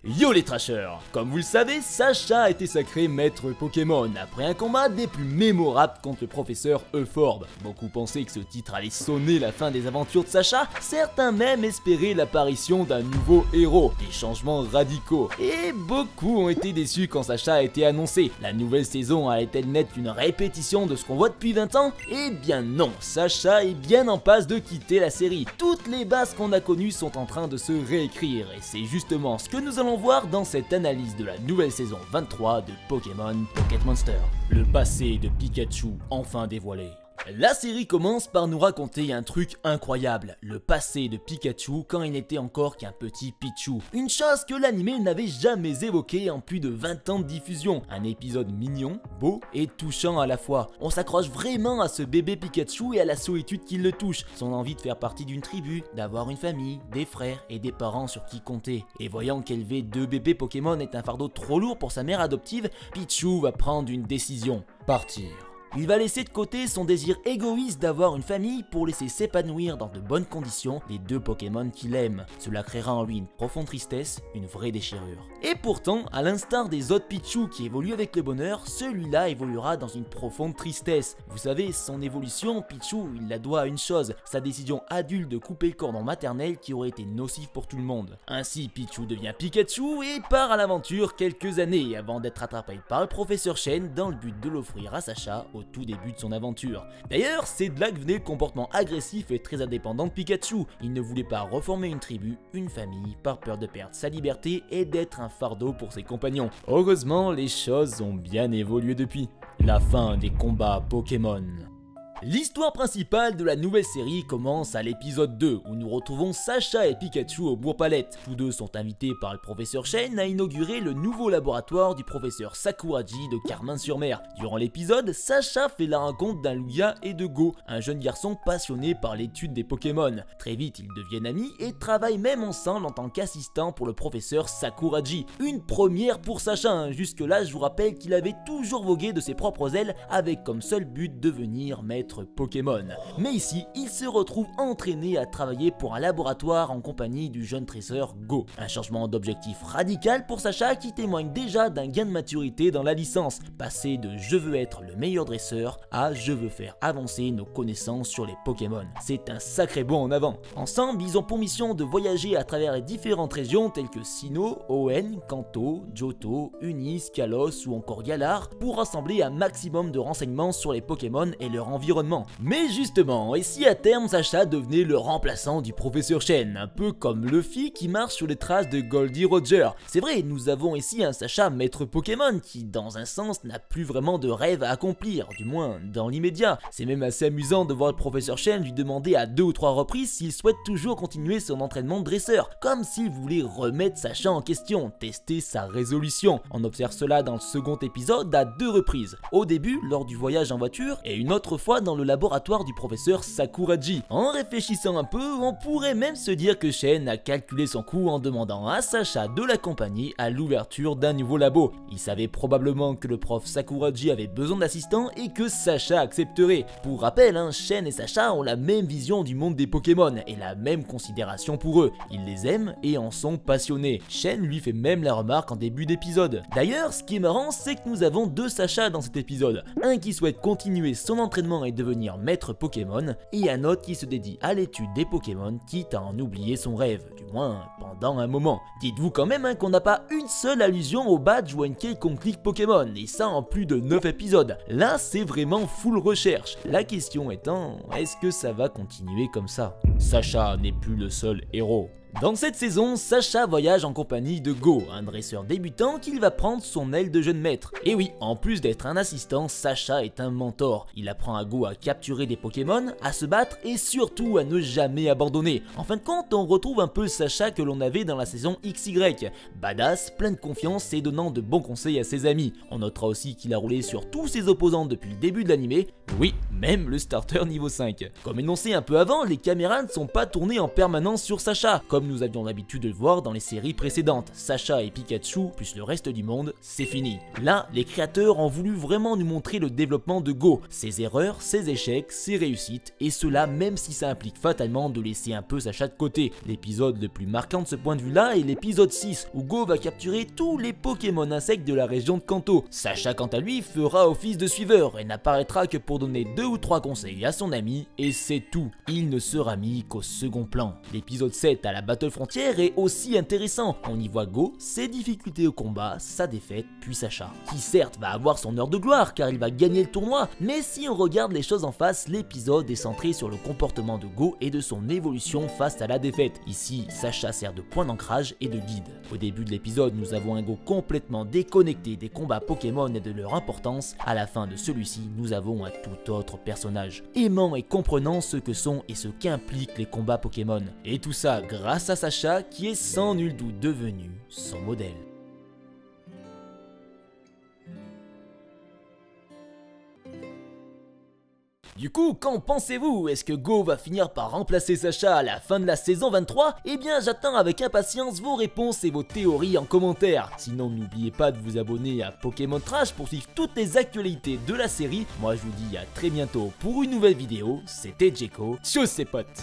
Yo les trashers! Comme vous le savez, Sacha a été sacré maître Pokémon après un combat des plus mémorables contre le professeur Euphorbe. Beaucoup pensaient que ce titre allait sonner la fin des aventures de Sacha, certains même espéraient l'apparition d'un nouveau héros, des changements radicaux. Et beaucoup ont été déçus quand Sacha a été annoncé. La nouvelle saison allait-elle n'être qu'une répétition de ce qu'on voit depuis 20 ans? Eh bien non, Sacha est bien en passe de quitter la série. Toutes les bases qu'on a connues sont en train de se réécrire et c'est justement ce que nous allons voir dans cette analyse de la nouvelle saison 23 de Pokémon Pocket Monster. Le passé de Pikachu enfin dévoilé. La série commence par nous raconter un truc incroyable, le passé de Pikachu quand il n'était encore qu'un petit Pichu. Une chose que l'anime n'avait jamais évoquée en plus de 20 ans de diffusion. Un épisode mignon, beau et touchant à la fois. On s'accroche vraiment à ce bébé Pikachu et à la solitude qui le touche, son envie de faire partie d'une tribu, d'avoir une famille, des frères et des parents sur qui compter. Et voyant qu'élever deux bébés Pokémon est un fardeau trop lourd pour sa mère adoptive, Pichu va prendre une décision, partir. Il va laisser de côté son désir égoïste d'avoir une famille pour laisser s'épanouir dans de bonnes conditions les deux Pokémon qu'il aime. Cela créera en lui une profonde tristesse, une vraie déchirure. Et pourtant, à l'instar des autres Pichu qui évoluent avec le bonheur, celui-là évoluera dans une profonde tristesse. Vous savez, son évolution, Pichu, il la doit à une chose, sa décision adulte de couper le cordon maternel qui aurait été nocif pour tout le monde. Ainsi, Pichu devient Pikachu et part à l'aventure quelques années avant d'être attrapé par le professeur Chen dans le but de l'offrir à Sacha au tout début de son aventure. D'ailleurs, c'est de là que venait le comportement agressif et très indépendant de Pikachu. Il ne voulait pas reformer une tribu, une famille, par peur de perdre sa liberté et d'être un fardeau pour ses compagnons. Heureusement, les choses ont bien évolué depuis. La fin des combats Pokémon. L'histoire principale de la nouvelle série commence à l'épisode 2 où nous retrouvons Sacha et Pikachu au Bourg-Palette. Tous deux sont invités par le professeur Chen à inaugurer le nouveau laboratoire du professeur Sakuragi de Carmin-sur-Mer. Durant l'épisode, Sacha fait la rencontre d'un Lugia et de Go, un jeune garçon passionné par l'étude des Pokémon. Très vite, ils deviennent amis et travaillent même ensemble en tant qu'assistants pour le professeur Sakuragi. Une première pour Sacha, jusque-là je vous rappelle qu'il avait toujours vogué de ses propres ailes avec comme seul but de devenir maître Pokémon. Mais ici, il se retrouve entraîné à travailler pour un laboratoire en compagnie du jeune tresseur Go. Un changement d'objectif radical pour Sacha qui témoigne déjà d'un gain de maturité dans la licence, passer de je veux être le meilleur dresseur à je veux faire avancer nos connaissances sur les Pokémon. C'est un sacré bond en avant. Ensemble, ils ont pour mission de voyager à travers les différentes régions telles que Sinnoh, Hoenn, Kanto, Johto, Unis, Kalos ou encore Galar pour rassembler un maximum de renseignements sur les Pokémon et leur environnement. Mais justement, et si à terme Sacha devenait le remplaçant du professeur Chen, un peu comme Luffy qui marche sur les traces de Goldie Roger. C'est vrai, nous avons ici un Sacha maître Pokémon qui, dans un sens, n'a plus vraiment de rêve à accomplir, du moins dans l'immédiat. C'est même assez amusant de voir le professeur Chen lui demander à 2 ou 3 reprises s'il souhaite toujours continuer son entraînement de dresseur, comme s'il voulait remettre Sacha en question, tester sa résolution. On observe cela dans le second épisode à 2 reprises. Au début, lors du voyage en voiture, et une autre fois dans le laboratoire du professeur Sakuragi. En réfléchissant un peu, on pourrait même se dire que Chen a calculé son coup en demandant à Sacha de l'accompagner à l'ouverture d'un nouveau labo. Il savait probablement que le prof Sakuragi avait besoin d'assistants et que Sacha accepterait. Pour rappel, Chen et Sacha ont la même vision du monde des Pokémon et la même considération pour eux. Ils les aiment et en sont passionnés. Chen lui fait même la remarque en début d'épisode. D'ailleurs, ce qui est marrant, c'est que nous avons 2 Sacha dans cet épisode. Un qui souhaite continuer son entraînement et devenir maître Pokémon, et un autre qui se dédie à l'étude des Pokémon, quitte à en oublier son rêve, du moins pendant un moment. Dites-vous quand même qu'on n'a pas une seule allusion au badge ou à une quelconque ligue Pokémon, et ça en plus de 9 épisodes. Là, c'est vraiment full recherche. La question étant, est-ce que ça va continuer comme ça? Sacha n'est plus le seul héros. Dans cette saison, Sacha voyage en compagnie de Go, un dresseur débutant qu'il va prendre son aile de jeune maître. Et oui, en plus d'être un assistant, Sacha est un mentor. Il apprend à Go à capturer des Pokémon, à se battre et surtout à ne jamais abandonner. En fin de compte, on retrouve un peu le Sacha que l'on avait dans la saison XY. Badass, plein de confiance et donnant de bons conseils à ses amis. On notera aussi qu'il a roulé sur tous ses opposants depuis le début de l'anime. Oui, même le starter niveau 5. Comme énoncé un peu avant, les caméras ne sont pas tournées en permanence sur Sacha, comme comme nous avions l'habitude de le voir dans les séries précédentes. Sacha et Pikachu, plus le reste du monde, c'est fini. Là, les créateurs ont voulu vraiment nous montrer le développement de Go, ses erreurs, ses échecs, ses réussites, et cela même si ça implique fatalement de laisser un peu Sacha de côté. L'épisode le plus marquant de ce point de vue-là est l'épisode 6, où Go va capturer tous les Pokémon insectes de la région de Kanto. Sacha, quant à lui, fera office de suiveur et n'apparaîtra que pour donner 2 ou 3 conseils à son ami, et c'est tout. Il ne sera mis qu'au second plan. L'épisode 7 à la Battle Frontière est aussi intéressant. On y voit Go, ses difficultés au combat, sa défaite, puis Sacha, qui certes va avoir son heure de gloire car il va gagner le tournoi, mais si on regarde les choses en face, l'épisode est centré sur le comportement de Go et de son évolution face à la défaite. Ici, Sacha sert de point d'ancrage et de guide. Au début de l'épisode, nous avons un Go complètement déconnecté des combats Pokémon et de leur importance. À la fin de celui-ci, nous avons un tout autre personnage, aimant et comprenant ce que sont et ce qu'impliquent les combats Pokémon. Et tout ça grâce à Sacha qui est sans nul doute devenu son modèle. Du coup, qu'en pensez-vous? Est-ce que Go va finir par remplacer Sacha à la fin de la saison 23? Eh bien, j'attends avec impatience vos réponses et vos théories en commentaire. Sinon, n'oubliez pas de vous abonner à Pokémon Trash pour suivre toutes les actualités de la série. Moi, je vous dis à très bientôt pour une nouvelle vidéo. C'était Djeko. Tchuss, ses potes!